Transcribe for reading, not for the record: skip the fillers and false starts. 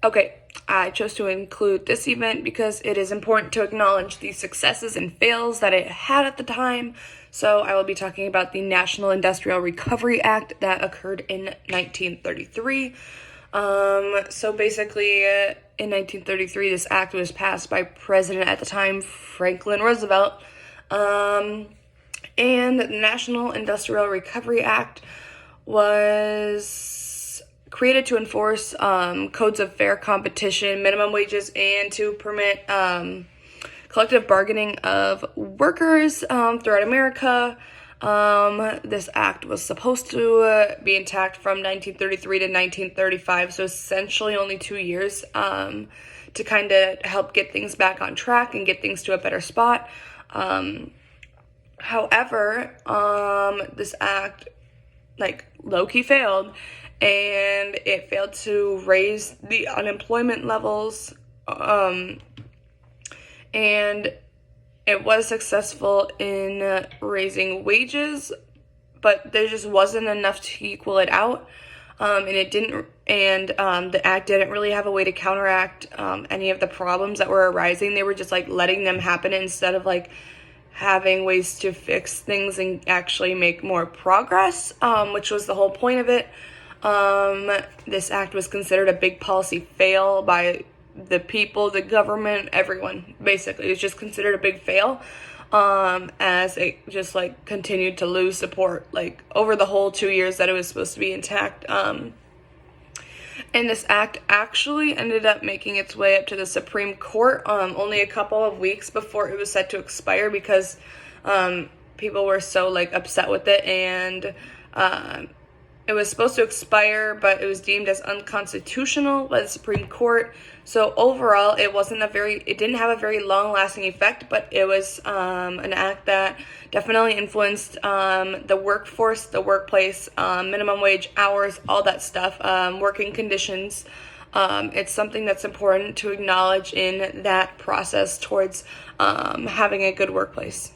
Okay, I chose to include this event because it is important to acknowledge the successes and fails that it had at the time. So I will be talking about the National Industrial Recovery Act that occurred in 1933. So basically, in 1933, this act was passed by President at the time, Franklin Roosevelt. And the National Industrial Recovery Act was created to enforce codes of fair competition, minimum wages, and to permit collective bargaining of workers throughout America. This act was supposed to be intact from 1933 to 1935, so essentially only 2 years to kind of help get things back on track and get things to a better spot. However, this act, low-key failed, and it failed to raise the unemployment levels, and it was successful in raising wages, but there just wasn't enough to equal it out, and it didn't, and the act didn't really have a way to counteract any of the problems that were arising. They were just letting them happen instead of having ways to fix things and actually make more progress, which was the whole point of it. This act was considered a big policy fail by the people, the government, everyone. Basically, it was just considered a big fail, as it just continued to lose support over the whole 2 years that it was supposed to be intact. And this act actually ended up making its way up to the Supreme Court only a couple of weeks before it was set to expire, because people were so upset with it, and it was supposed to expire, but it was deemed as unconstitutional by the Supreme Court. So overall, it didn't have a very long-lasting effect, but it was an act that definitely influenced the workforce, the workplace, minimum wage, hours, all that stuff, working conditions. It's something that's important to acknowledge in that process towards having a good workplace.